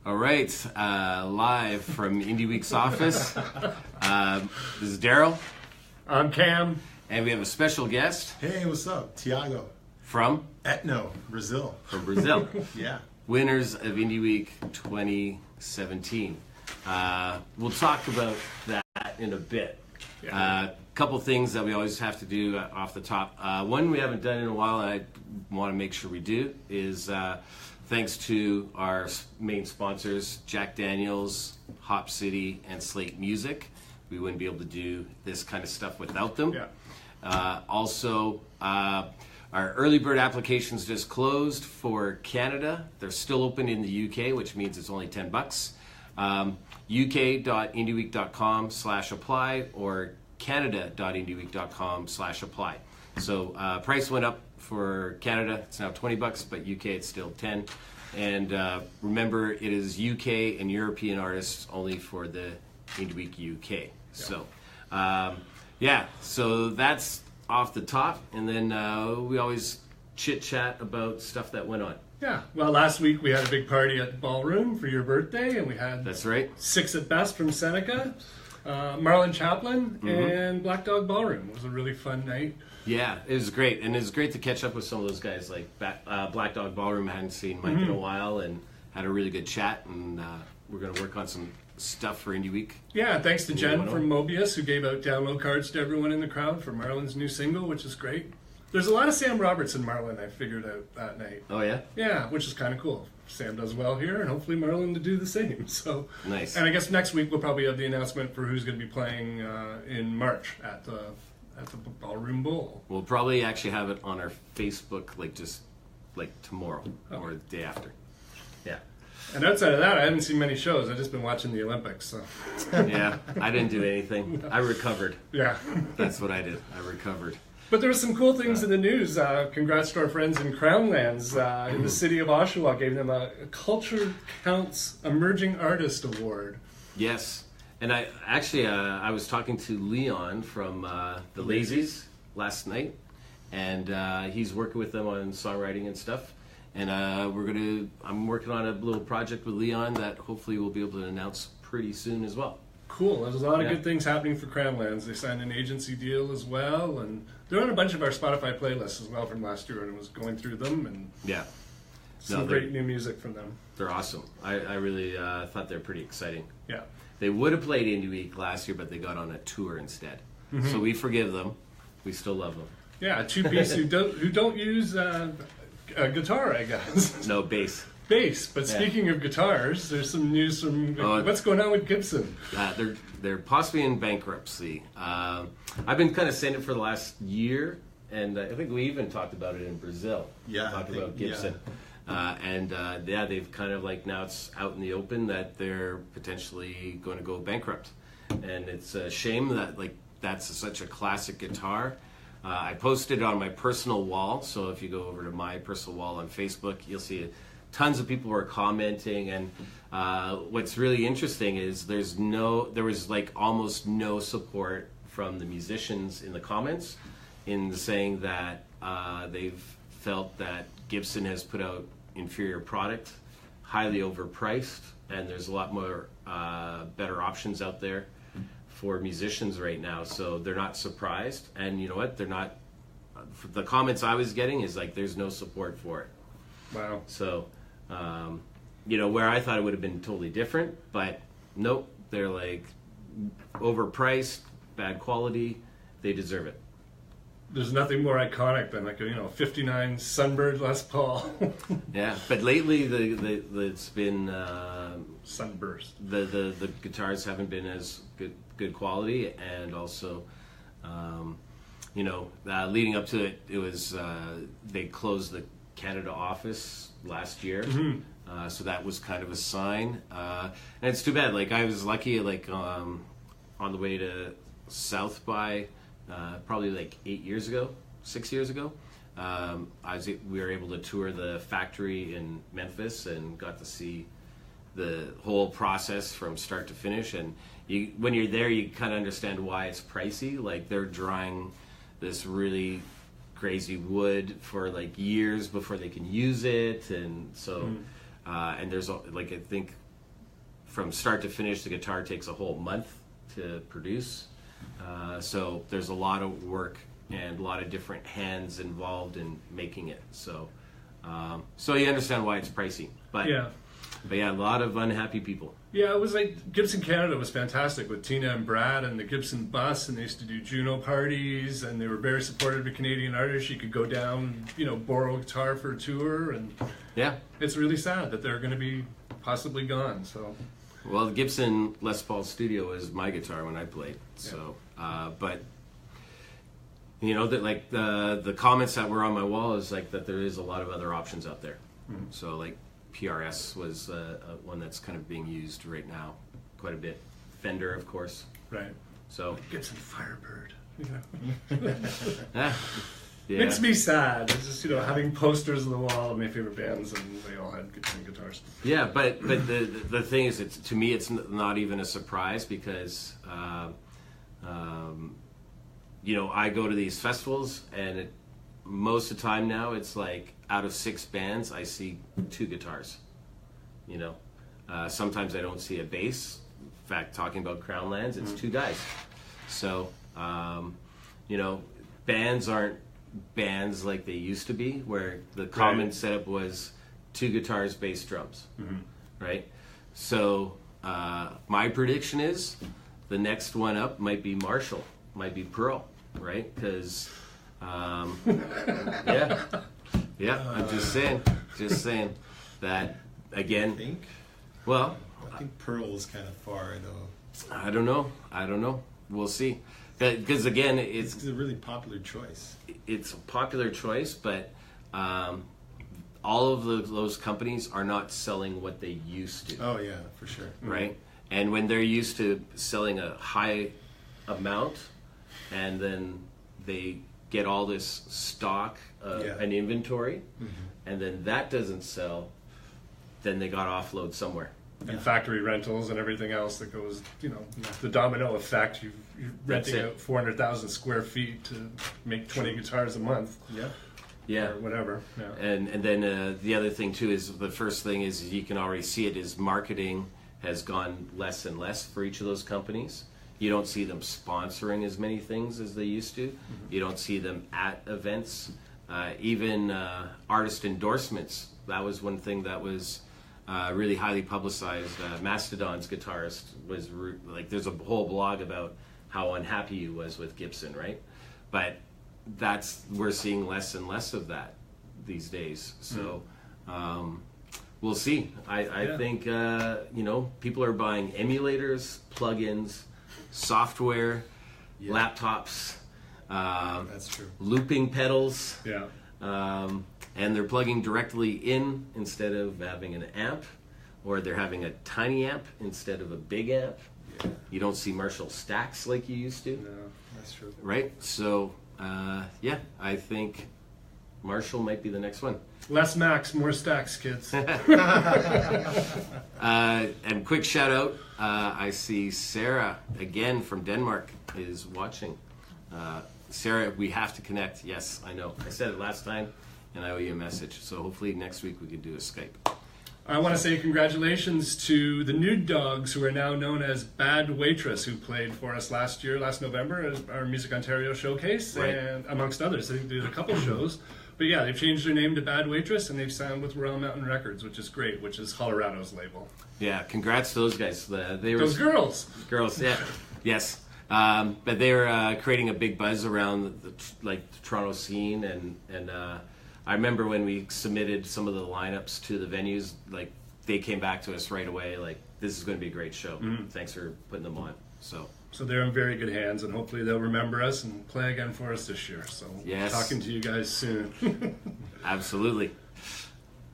All right, live from Indie Week's office. This is Darryl. I'm Cam. And we have a special guest. Hey, what's up? Tiago. From? ETNO, Brazil. From Brazil. Yeah. Winners of Indie Week 2017. We'll talk about that in a bit. Yeah. Couple things that we always have to do off the top. One we haven't done in a while, and I want to make sure we do, is thanks to our main sponsors, JackDaniel'S, Hop City, and Slaight Music. We wouldn't be able to do this kind of stuff without them. Yeah. Also, our early bird applications just closed for Canada. They're still open in the UK, which means it's only $10. uk.indieweek.com/apply or canada.indieweek.com/apply. So price went up for Canada. It's now $20, but UK it's still 10. And remember, it is UK and European artists only for the Indie Week UK. Yeah. So so that's off the top, and then we always chit chat about stuff that went on. Yeah. Well, last week we had a big party at Ballroom for your birthday, and we had That's right. 6 at Best from Seneca, Marlon Chaplin, and Black Dog Ballroom. It was a really fun night. Yeah, it was great, and it was great to catch up with some of those guys. Like Black Dog Ballroom, I hadn't seen Mike in a while, and had a really good chat, and we're going to work on some stuff for Indie Week. Yeah, thanks to Jen from Mobius, who gave out download cards to everyone in the crowd for Marlon's new single, which is great. There's a lot of Sam Roberts and Marlon, I figured out that night. Oh, yeah? Yeah, which is kind of cool. Sam does well here, and hopefully Marlon to do the same. So nice. And I guess next week we'll probably have the announcement for who's going to be playing in March at the Ballroom Bowl. We'll probably actually have it on our Facebook, like tomorrow or the day after. Yeah. And outside of that, I haven't seen many shows. I've just been watching the Olympics. So. Yeah, I didn't do anything. I recovered. Yeah. That's what I did. I recovered. But there were some cool things in the news. Congrats to our friends in Crownland in the city of Oshawa. Gave them a Culture Counts Emerging Artist Award. Yes. And I actually, I was talking to Leon from the Lazies last night, and he's working with them on songwriting and stuff. And I'm working on a little project with Leon that hopefully we'll be able to announce pretty soon as well. Cool. There's a lot of good things happening for Crownlands. They signed an agency deal as well, and they're on a bunch of our Spotify playlists as well from last year, and I was going through them, and some great new music from them. They're awesome. I really thought they're pretty exciting. Yeah. They would have played Indie Week last year, but they got on a tour instead. So we forgive them. We still love them. Yeah, a two-piece who don't use a guitar, I guess. No, bass. Bass. But speaking of guitars, there's some news from what's going on with Gibson. They're possibly in bankruptcy. I've been kind of saying it for the last year, and I think we even talked about it in Brazil. Yeah, talked about Gibson. Yeah. They've kind of now it's out in the open that they're potentially going to go bankrupt, and it's a shame that that's such a classic guitar. I posted it on my personal wall, so if you go over to my personal wall on Facebook, you'll see tons of people were commenting, and what's really interesting is there was almost no support from the musicians in the comments in saying that they've felt that Gibson has put out inferior product, highly overpriced, and there's a lot more better options out there for musicians right now, so they're not surprised. And you know what? They're not. The comments I was getting is there's no support for it. Wow. So, where I thought it would have been totally different, but nope, they're overpriced, bad quality. They deserve it. There's nothing more iconic than 59 Sunbird Les Paul. Yeah, but lately it's been Sunburst. The guitars haven't been as good quality, and also, leading up to it, it was they closed the Canada office last year, so that was kind of a sign. And it's too bad. I was lucky, on the way to South by. Probably 6 years ago. We were able to tour the factory in Memphis and got to see the whole process from start to finish. And when you're there, you kind of understand why it's pricey. They're drying this really crazy wood for years before they can use it, and so and there's I think from start to finish, the guitar takes a whole month to produce. So there's a lot of work and a lot of different hands involved in making it. So you understand why it's pricey. But yeah, a lot of unhappy people. Yeah, it was like Gibson Canada was fantastic with Tina and Brad and the Gibson bus, and they used to do Juno parties, and they were very supportive of Canadian artists. You could go down, borrow a guitar for a tour, and it's really sad that they're going to be possibly gone. So, well, the Gibson Les Paul Studio is my guitar when I played. So, but that like the comments that were on my wall is like that there is a lot of other options out there. Mm-hmm. So like PRS was one that's kind of being used right now quite a bit. Fender, of course. Right. So Gibson Firebird. Makes me sad. It's just having posters on the wall of my favorite bands, and they all had Gibson guitars. Yeah, but the thing is, to me, it's not even a surprise because I go to these festivals, and most of the time now it's like out of 6 bands I see 2 guitars. Sometimes I don't see a bass. In fact, talking about Crownlands, it's 2 guys. So bands aren't bands like they used to be, where the common setup was 2 guitars, bass, drums. Right? So my prediction is the next one up might be Marshall, might be Pearl, right? Because I'm just saying that again. I think Pearl is kind of far though. I don't know. We'll see. Because again, it's a really popular choice. It's a popular choice, but all of those companies are not selling what they used to. Oh yeah, for sure. Right? And when they're used to selling a high amount, and then they get all this stock and inventory, and then that doesn't sell, then they got to offload somewhere. And factory rentals and everything else that goes, the domino effect. You're renting out 400,000 square feet to make 20 guitars a month. Yeah. Or whatever. Yeah. And then the other thing too is the first thing is you can already see it is marketing has gone less and less for each of those companies. You don't see them sponsoring as many things as they used to. You don't see them at events. Even artist endorsements. That was one thing that was really highly publicized. Mastodon's guitarist was there's a whole blog about how unhappy he was with Gibson, right? But we're seeing less and less of that these days. So we'll see. I think people are buying emulators, plugins, software, laptops. That's true. Looping pedals. Yeah. And they're plugging directly in instead of having an amp, or they're having a tiny amp instead of a big amp. Yeah. You don't see Marshall stacks like you used to. No, that's true. Right? So, I think Marshall might be the next one. Less Max, more stacks, kids. And quick shout out, I see Sarah, again from Denmark, is watching. Sarah, we have to connect. Yes, I know. I said it last time, and I owe you a message. So hopefully next week we could do a Skype. I want to say congratulations to the Nude Dogs, who are now known as Bad Waitress, who played for us last November, at our Music Ontario showcase, and amongst others. I think they did a couple shows. But yeah, they've changed their name to Bad Waitress, and they've signed with Royal Mountain Records, which is great, which is Colorado's label. Yeah, congrats to those guys. Those girls. Girls, yeah. Yes. But they were creating a big buzz around the Toronto scene, and I remember when we submitted some of the lineups to the venues, they came back to us right away, this is going to be a great show. Thanks for putting them on. So they're in very good hands, and hopefully they'll remember us and play again for us this year. So yes. Talking to you guys soon. Absolutely.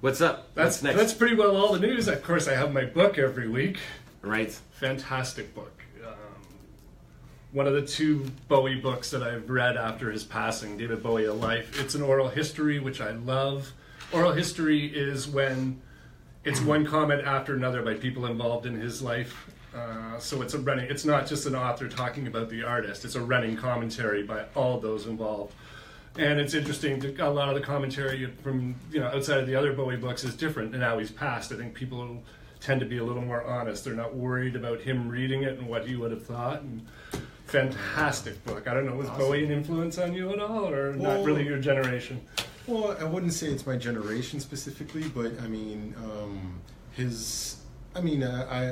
What's up? What's next? That's pretty well all the news. Of course, I have my book every week. Right. Fantastic book. One of the 2 Bowie books that I've read after his passing, David Bowie, A Life. It's an oral history, which I love. Oral history is when it's one comment after another by people involved in his life. So it's not just an author talking about the artist. It's a running commentary by all those involved. And it's interesting, a lot of the commentary from outside of the other Bowie books is different, and now he's passed. I think people tend to be a little more honest. They're not worried about him reading it and what he would have thought. And fantastic book. I don't know, was Bowie an influence on you at all, or not really your generation? Well, I wouldn't say it's my generation specifically, but I mean, I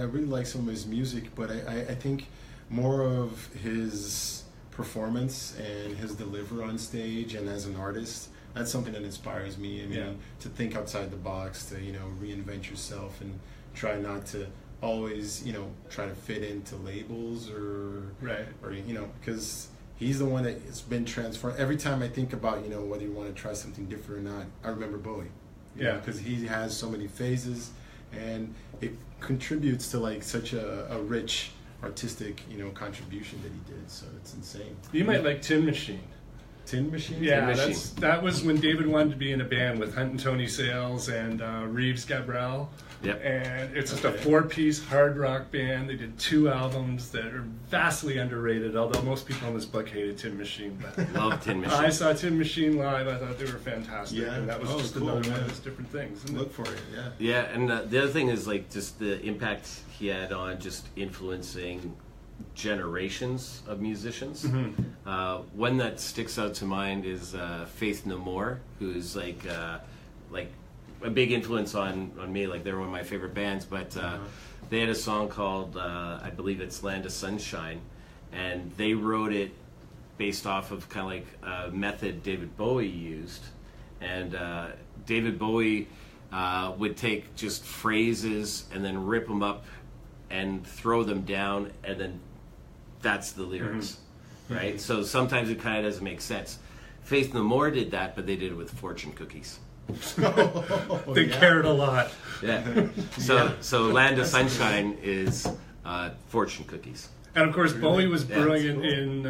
really like some of his music, but I think more of his performance and his delivery on stage and as an artist, that's something that inspires me. I mean, to think outside the box, to, you know, reinvent yourself and try not to always, you know, try to fit into labels or you know, because he's the one that's been transformed. Every time I think about, you know, whether you want to try something different or not, I remember Bowie. Because he has so many phases, and it contributes to like such a rich artistic, you know, contribution that he did. So it's insane. You might like Tin Machine. Tin Machine? Yeah, that was when David wanted to be in a band with Hunt and Tony Sales and Reeves Gabrel. Yep. And it's just a 4-piece hard rock band. They did 2 albums that are vastly underrated, although most people in this book hated Tin Machine. But love Tin Machine. I saw Tin Machine live. I thought they were fantastic. Yeah. And that was just cool, another one of those different things. Look for it, yeah. Yeah, and the other thing is like just the impact he had on just influencing generations of musicians. Mm-hmm. One that sticks out to mind is Faith No More, who's like a big influence on me. Like, they're one of my favorite bands, but they had a song called I believe it's Land of Sunshine, and they wrote it based off of kind of like a method David Bowie used. And David Bowie would take just phrases and then rip them up and throw them down, and then that's the lyrics, right? So sometimes it kind of doesn't make sense. Faith No More did that, but they did it with fortune cookies. They cared a lot. Yeah. So Land of Sunshine is fortune cookies. And of course, Bowie was brilliant in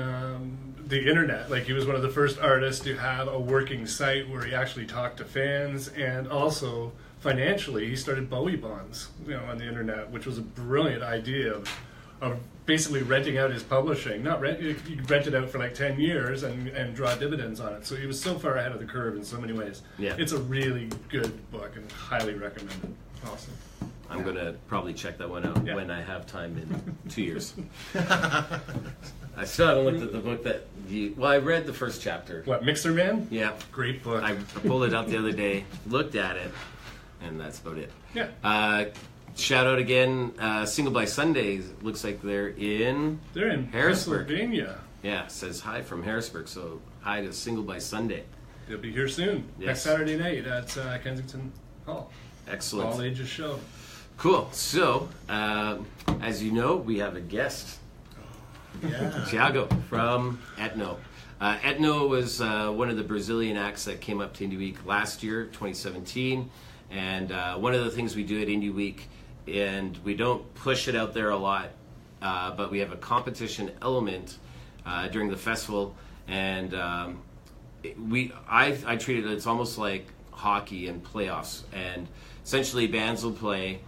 the internet. Like, he was one of the first artists to have a working site where he actually talked to fans, and also financially, he started Bowie Bonds, you know, on the internet, which was a brilliant idea of basically renting out his publishing. You rent it out for like 10 years and draw dividends on it. So he was so far ahead of the curve in so many ways. Yeah. It's a really good book and highly recommended. Awesome. I'm going to probably check that one out when I have time in 2 years. I still haven't looked at the book that I read the first chapter. What, Mixer Man? Yeah. Great book. I pulled it out the other day, looked at it, and that's about it. Yeah. Shout out again, Single by Sundays. Looks like they're in Harrisburg. Pennsylvania. Yeah, says hi from Harrisburg, so hi to Single by Sunday. They'll be here soon. Yes. Next Saturday night at Kensington Hall. Excellent. All ages show. Cool. So, as you know, we have a guest. Yeah. Tiago from ETNO. ETNO was one of the Brazilian acts that came up to Indie Week last year, 2017. And one of the things we do at Indie Week, and we don't push it out there a lot, but we have a competition element during the festival. And I treat it, it's almost like hockey and playoffs. And essentially bands will play,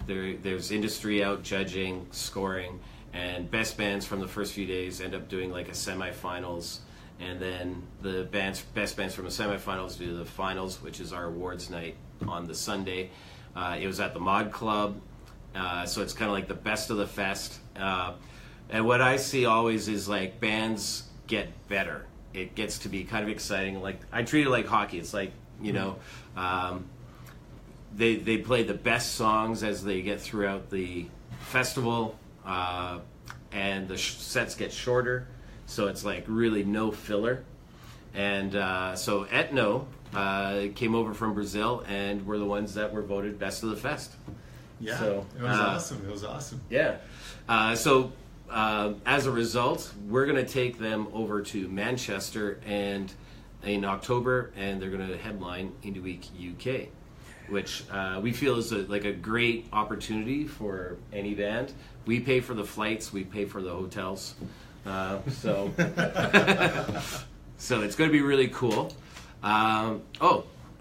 there's industry out judging, scoring, and best bands from the first few days end up doing like a semifinals, and then the best bands from the semifinals do the finals, which is our awards night on the Sunday. It was at the Mod Club, so it's kind of like the best of the fest. And what I see always is like bands get better. It gets to be kind of exciting. Like, I treat it like hockey. It's like, you know, they play the best songs as they get throughout the festival, and the sets get shorter, so it's like really no filler. And so ETNO came over from Brazil, and we're the ones that were voted best of the fest. Yeah, so, it was awesome. It was awesome. Yeah. So as a result, we're going to take them over to Manchester and in October, and they're going to headline Indie Week UK, which we feel is a great opportunity for any band. We pay for the flights, we pay for the hotels, so so it's going to be really cool.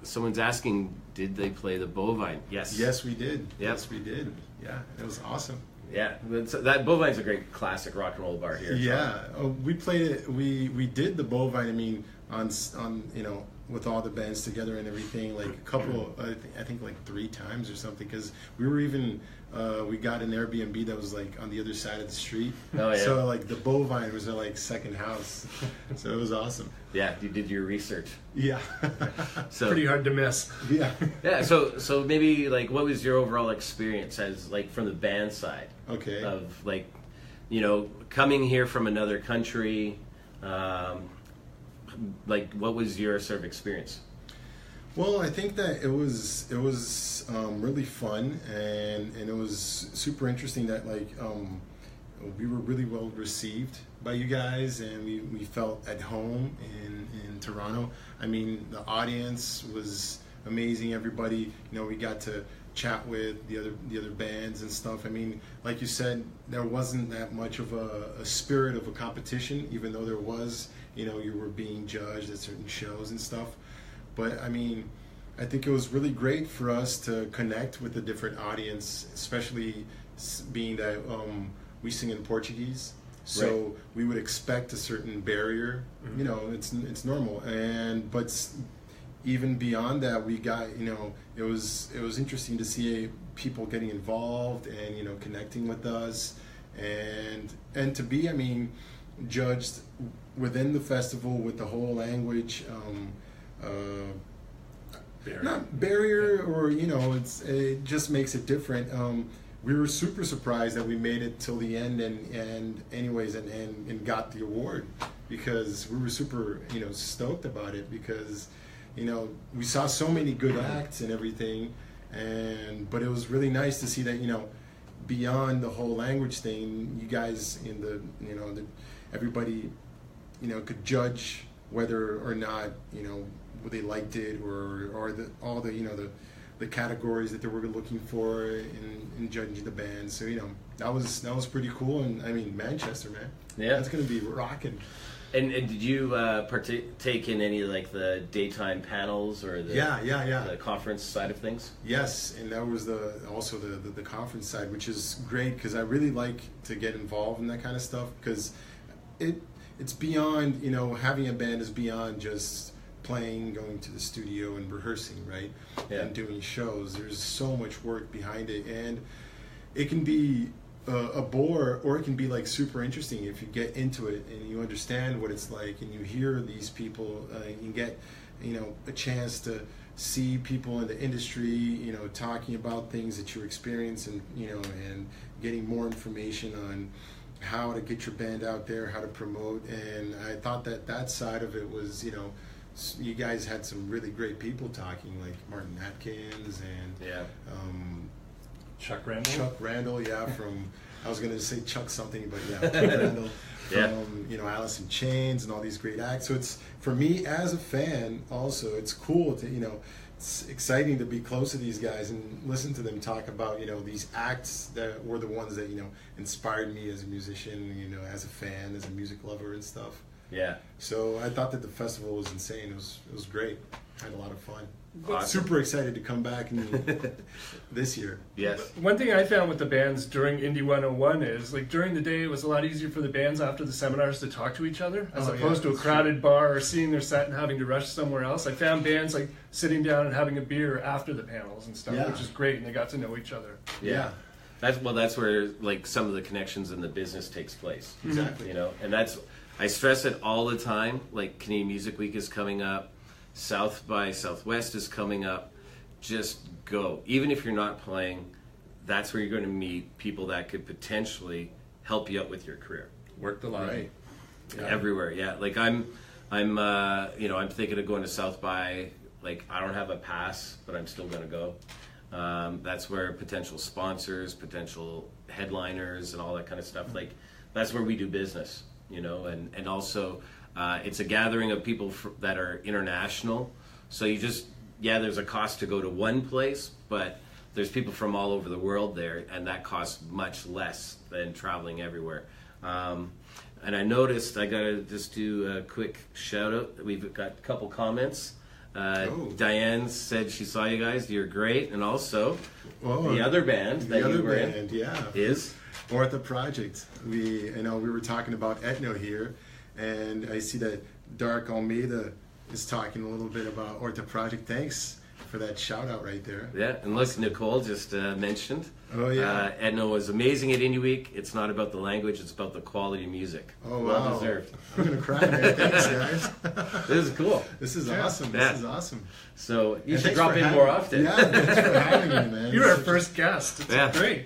Someone's asking, did they play the Bovine? Yes. Yes, we did. Yep. Yes, we did. Yeah, it was awesome. Yeah, that Bovine's a great classic rock and roll bar here. Yeah, we played it. We did the Bovine. I mean, on you know, with all the bands together and everything, like a couple, I think like 3 times or something, because we were even, we got an Airbnb that was like on the other side of the street. Oh, yeah. So like the Bovine was our like second house. So it was awesome. Yeah, you did your research. Yeah. So pretty hard to miss. Yeah. Yeah, so maybe like what was your overall experience as like from the band side? Okay. Of like, you know, coming here from another country, like what was your sort of experience? Well, I think that it was really fun, and it was super interesting that like we were really well received by you guys, and we felt at home in Toronto. I mean, the audience was amazing. Everybody, you know, we got to chat with the other bands and stuff. I mean, like you said, there wasn't that much of a spirit of a competition, even though there was. You know, you were being judged at certain shows and stuff. But I mean, I think it was really great for us to connect with a different audience, especially being that we sing in Portuguese. So right. We would expect a certain barrier. Mm-hmm. You know, it's normal. But even beyond that, we got, you know, it was interesting to see people getting involved and, you know, connecting with us, and to be, I mean, judged within the festival with the whole language not barrier, or, you know, it just makes it different. We were super surprised that we made it till the end and got the award, because we were super, you know, stoked about it, because, you know, we saw so many good acts and everything, but it was really nice to see that, you know, beyond the whole language thing, you guys in the, you know, everybody, you know, could judge whether or not, you know, they liked it, or all the you know, the categories that they were looking for in judging the band. So, you know, that was pretty cool. And I mean, Manchester, man, yeah, that's gonna be rocking. And did you partake in any like the daytime panels or the conference side of things? Yes, and that was also the conference side, which is great, because I really like to get involved in that kind of stuff, because it's beyond, you know, having a band is beyond just playing, going to the studio and rehearsing, right? Yeah. And doing shows. There's so much work behind it, and it can be a bore, or it can be like super interesting if you get into it and you understand what it's like, and you hear these people. You get, you know, a chance to see people in the industry, you know, talking about things that you experience, and, you know, and getting more information on how to get your band out there, how to promote. And I thought that side of it was, you know, you guys had some really great people talking, like Martin Atkins and Chuck Randall. Chuck Randall, yeah, from I was going to say Chuck something, but yeah, Chuck Randall from you know, Alice in Chains and all these great acts. So it's, for me as a fan, also it's cool to, you know, it's exciting to be close to these guys and listen to them talk about, you know, these acts that were the ones that, you know, inspired me as a musician, you know, as a fan, as a music lover and stuff. Yeah. So I thought that the festival was insane. It was great. I had a lot of fun. Awesome. Super excited to come back this year. Yes. One thing I found with the bands during Indie 101 is, like, during the day it was a lot easier for the bands after the seminars to talk to each other, as opposed to a crowded bar or seeing their set and having to rush somewhere else. I found bands like sitting down and having a beer after the panels and stuff, which is great, and they got to know each other. Yeah. That's where, like, some of the connections in the business takes place. Exactly. You know, and I stress it all the time. Like, Canadian Music Week is coming up, South by Southwest is coming up. Just go. Even if you're not playing, that's where you're going to meet people that could potentially help you out with your career. Work the line. Right. Yeah. Everywhere, yeah. Like I'm you know, I'm thinking of going to South by. Like, I don't have a pass, but I'm still going to go. That's where potential sponsors, potential headliners, and all that kind of stuff. Like, that's where we do business. You know, and also it's a gathering of people that are international. So you just, there's a cost to go to one place, but there's people from all over the world there, and that costs much less than traveling everywhere. And I noticed, I got to just do a quick shout out. We've got a couple comments. Diane said she saw you guys. You're great. And also, the other band that you were in is Horta Project. We were talking about ETNO here, and I see that Dark Almeida is talking a little bit about Horta Project. Thanks for that shout out right there. Yeah, and look, Nicole just mentioned. Oh yeah. ETNO was amazing at Indie Week. It's not about the language; it's about the quality of music. Oh, well wow. deserved. I'm gonna cry, man. Thanks, guys. This is cool. This is awesome. Yeah. This is awesome. So you should drop in more often. Yeah, thanks for having me, man. You're our first guest. It's great.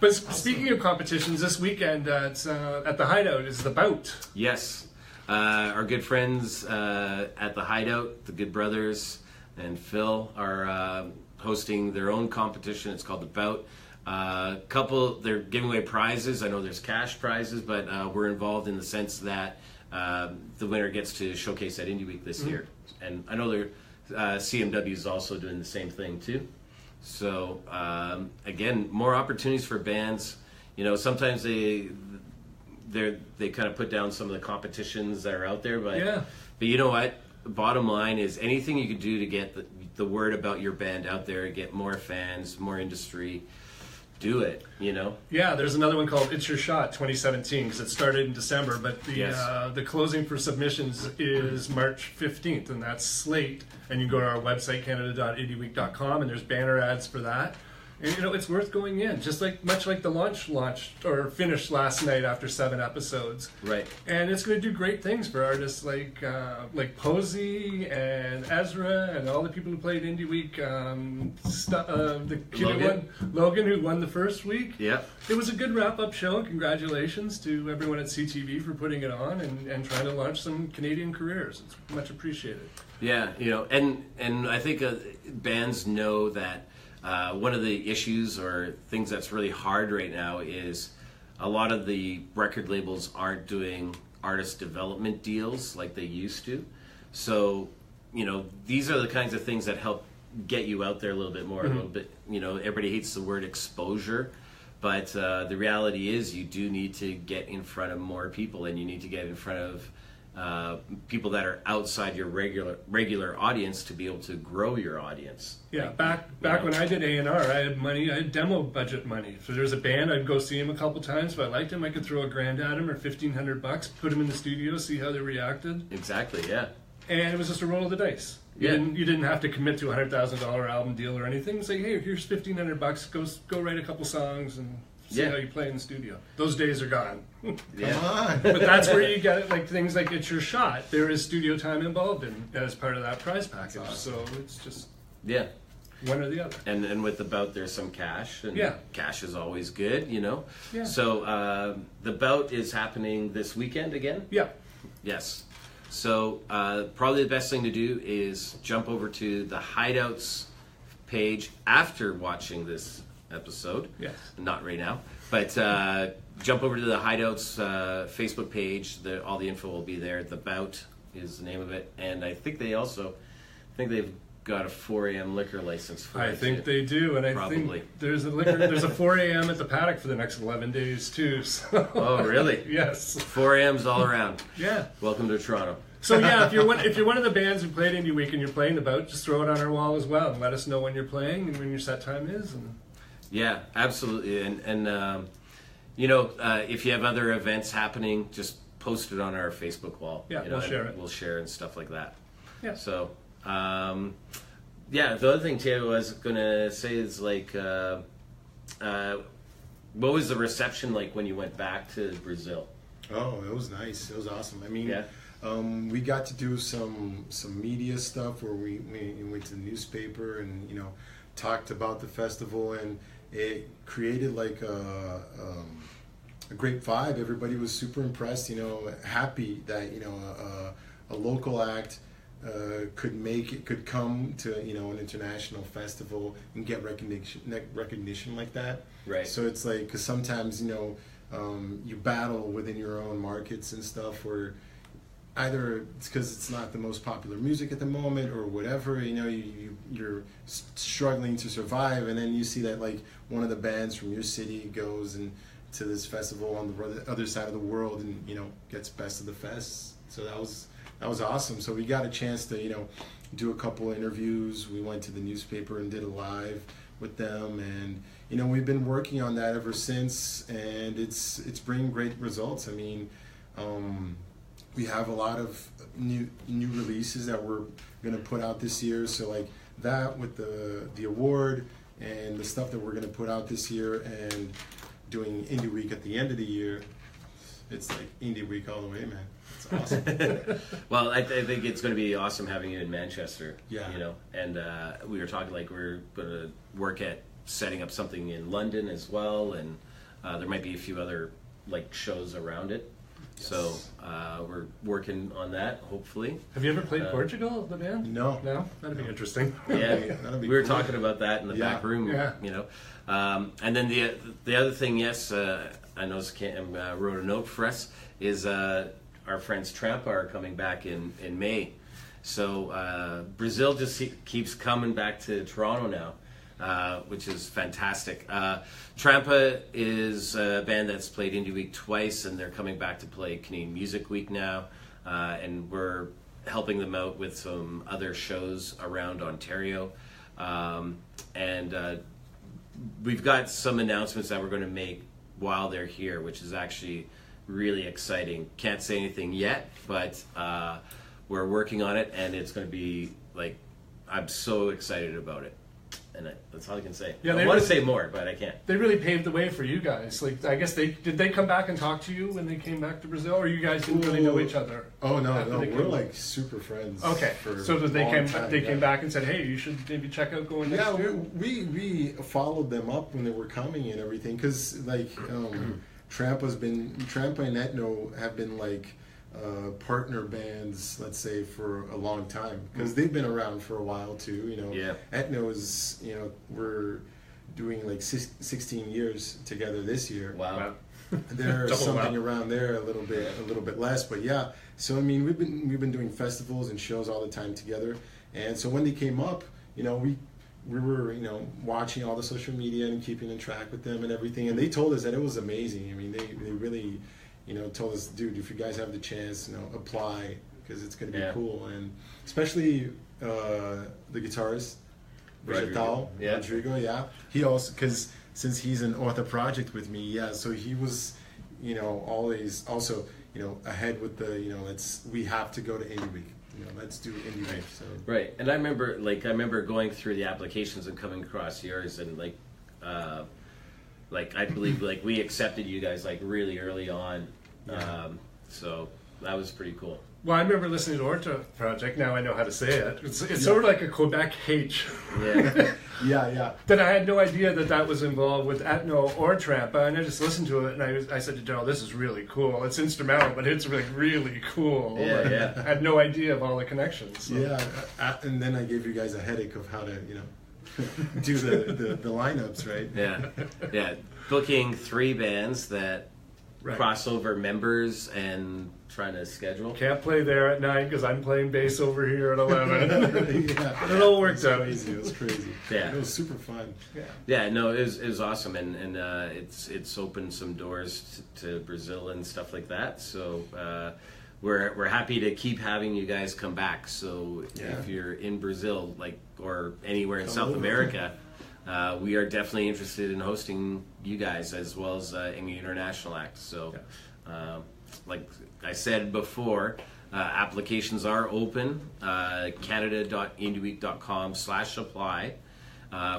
But speaking of competitions, this weekend at the Hideout is the Bout. Yes. Our good friends at the Hideout, the Good Brothers and Phil, are hosting their own competition. It's called the Bout. They're giving away prizes. I know there's cash prizes, but we're involved in the sense that the winner gets to showcase at Indie Week this year. And I know CMW is also doing the same thing too. So again, more opportunities for bands. You know, sometimes they kind of put down some of the competitions that are out there, but you know what? The bottom line is anything you can do to get the word about your band out there, get more fans, more industry, do it, you know? Yeah, there's another one called It's Your Shot 2017 because it started in December, but the closing for submissions is March 15th, and that's Slaight. And you can go to our website, canada.indieweek.com, and there's banner ads for that. And you know, it's worth going in, just much like the launched or finished last night after 7 episodes. Right. And it's going to do great things for artists like Posey and Ezra and all the people who played Indie Week. The kid Logan, who won the first week. Yeah. It was a good wrap-up show. Congratulations to everyone at CTV for putting it on and trying to launch some Canadian careers. It's much appreciated. Yeah, you know, and I think bands know that. One of the issues or things that's really hard right now is a lot of the record labels aren't doing artist development deals like they used to. So, you know, these are the kinds of things that help get you out there a little bit more, a little bit, you know, everybody hates the word exposure, but the reality is you do need to get in front of more people, and you need to get in front of people that are outside your regular audience to be able to grow your audience. Yeah, back when I did A&R, I had money. I had demo budget money. So there's a band, I'd go see him a couple times. If I liked him, I could throw $1,000 at him or $1,500, put him in the studio, see how they reacted. Exactly, yeah. And it was just a roll of the dice. You didn't have to commit to a $100,000 album deal or anything. Say, hey, here's $1,500. Go write a couple songs and see how you play in the studio. Those days are gone. Come on. But that's where you get it, like things like It's Your Shot. There is studio time involved as part of that prize package. Awesome. So it's just one or the other. And with the Bout, there's some cash. And cash is always good, you know. Yeah. So the Bout is happening this weekend again? Yeah. Yes. So probably the best thing to do is jump over to the Hideouts page after watching this episode. Yes. Not right now. But jump over to the Hideouts Facebook page. All the info will be there. The Bout is the name of it. And I think they've got a 4 a.m. liquor license for it. I think they do. And I think there's a 4 a.m. at the Paddock for the next 11 days too. So. Oh, really? Yes. 4 a.m.'s all around. Yeah. Welcome to Toronto. So yeah, if you're one of the bands who played Indie Week and you're playing the Bout, just throw it on our wall as well and let us know when you're playing and when your set time is. Yeah, absolutely. And you know, if you have other events happening, just post it on our Facebook wall. Yeah, you know, we'll share it. We'll share and stuff like that. Yeah. So, yeah, the other thing Tiago was going to say is like, what was the reception like when you went back to Brazil? Oh, it was nice. It was awesome. I mean, we got to do some media stuff where we went to the newspaper and, you know, talked about the festival, and it created like a great vibe. Everybody was super impressed, you know, happy that, you know, a local act could come to, you know, an international festival and get recognition like that. Right. So it's like, because sometimes, you know, you battle within your own markets and stuff, where either it's because it's not the most popular music at the moment or whatever, you know, you're struggling to survive, and then you see that like one of the bands from your city goes and to this festival on the other side of the world and, you know, gets best of the fest. So that was awesome. So we got a chance to, you know, do a couple interviews. We went to the newspaper and did a live with them, and, you know, we've been working on that ever since, and it's bringing great results. I mean, we have a lot of new releases that we're going to put out this year. So like that with the award and the stuff that we're going to put out this year, and doing Indie Week at the end of the year, it's like Indie Week all the way, man. It's awesome. Well, I think it's going to be awesome having you in Manchester. Yeah. You know, and we were talking like we're going to work at setting up something in London as well, and there might be a few other like shows around it. Yes. So we're working on that, hopefully. Have you ever played Portugal, the band? No. That'd be interesting. Yeah, That'd be we were cool. talking about that in the back room. Yeah. You know, and then the other thing, yes, I know Cam wrote a note for us, is our friends Trampa are coming back in May. So Brazil just keeps coming back to Toronto now, which is fantastic. Trampa is a band that's played Indie Week twice, and they're coming back to play Canadian Music Week now, and we're helping them out with some other shows around Ontario. And we've got some announcements that we're going to make while they're here, which is actually really exciting. Can't say anything yet, but we're working on it, and it's going to be like, I'm so excited about it. And that's all I can say. Yeah, I want to say more, but I can't. They really paved the way for you guys. Like, I guess did they come back and talk to you when they came back to Brazil, or you guys didn't really know each other? Oh no, we're like super friends. Okay, so they came back and said, hey, you should maybe check out going next year. We followed them up when they were coming and everything, because like Trampa and ETNO have been like partner bands, let's say, for a long time, because they've been around for a while too. You know, yeah. ETNO is, you know, we're doing like 16 years together this year. Wow. There's something around there a little bit less, but yeah. So I mean, we've been doing festivals and shows all the time together, and so when they came up, you know, we were, you know, watching all the social media and keeping in track with them and everything, and they told us that it was amazing. I mean, they really, you know, told us, dude, if you guys have the chance, you know, apply, because it's going to be cool. And especially the guitarist, Rodrigo, he also, because since he's in Horta project with me, so he was, you know, always also, you know, ahead with the, you know, we have to go to Indie Week. You know, let's do Indie Week. So. Right, and I remember going through the applications and coming across yours, and like I believe like we accepted you guys like really early on, so that was pretty cool. Well, I remember listening to Horta Project. Now I know how to say it. It's sort of like a Quebec H. Yeah. yeah. Then I had no idea that was involved with ETNO or Trampa, and I just listened to it, and I said to Darryl, "This is really cool. It's instrumental, but it's really, really cool." Yeah. I had no idea of all the connections. So. Yeah, and then I gave you guys a headache of how to, you know, do the lineups, right? Yeah. Booking 3 bands that crossover members and trying to schedule. Can't play there at 9 because I'm playing bass over here at 11. But it all worked out. It was crazy. Yeah, it was super fun. No, it was awesome, and it's opened some doors to Brazil and stuff like that. So we're happy to keep having you guys come back. So if you're in Brazil, like, or anywhere in South America, we are definitely interested in hosting you guys, as well as any international acts. So, like I said before, applications are open. Canada.indieweek.com/apply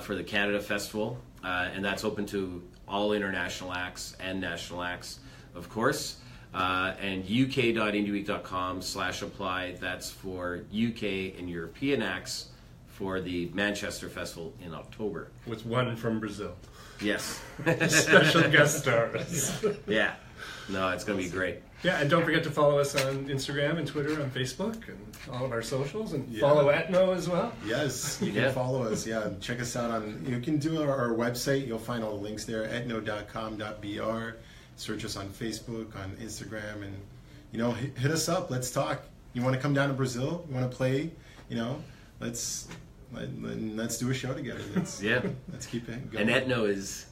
for the Canada Festival, and that's open to all international acts and national acts, of course. And UK.indieweek.com/apply. That's for UK and European acts for the Manchester Festival in October. With one from Brazil. Yes. Special guest stars. Yeah. No, it's going to be great. Yeah, and don't forget to follow us on Instagram and Twitter and Facebook and all of our socials, and follow ETNO as well. Yes, you can follow us. Yeah, check us out on, you can do our website. You'll find all the links there, etno.com.br. Search us on Facebook, on Instagram, and, you know, hit us up. Let's talk. You want to come down to Brazil? You want to play? You know, let's do a show together. Let's keep it going. And ETNO is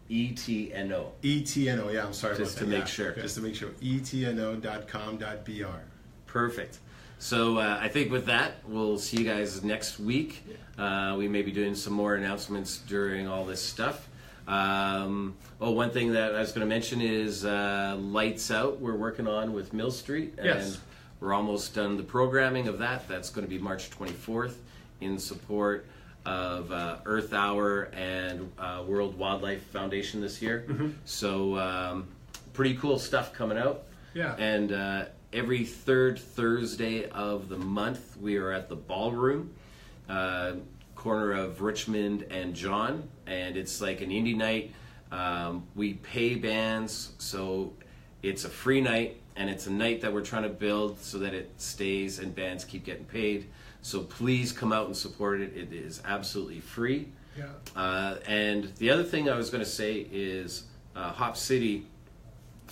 ETNO. ETNO, yeah, I'm sorry Just about to that. make sure. Just to make sure. etno.com.br. Perfect. So I think with that, we'll see you guys next week. We may be doing some more announcements during all this stuff. One thing that I was going to mention is Lights Out we're working on with Mill Street. And We're almost done the programming of that. That's going to be March 24th in support of Earth Hour and World Wildlife Foundation this year. So pretty cool stuff coming out. Yeah. And every third Thursday of the month, we are at the Ballroom, corner of Richmond and John, and it's like an indie night. We pay bands, so it's a free night, and it's a night that we're trying to build so that it stays and bands keep getting paid. So please come out and support it. It is absolutely free. Yeah. And the other thing I was going to say is Hop City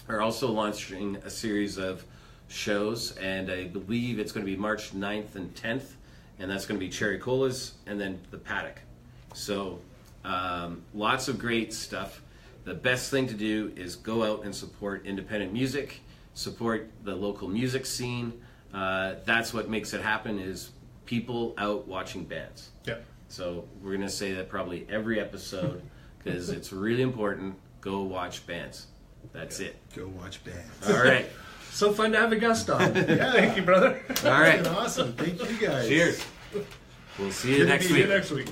are also launching a series of shows, and I believe it's going to be March 9th and 10th, and that's going to be Cherry Colas and then the Paddock. So lots of great stuff. The best thing to do is go out and support independent music, support the local music scene. That's what makes it happen, is people out watching bands. Yeah. So we're going to say that probably every episode, because it's really important. Go watch bands. That's it. Go watch bands. All right. So fun to have a guest on. Yeah. Thank you, brother. All right. Awesome. Thank you guys. Cheers. We'll see you next week. Next week.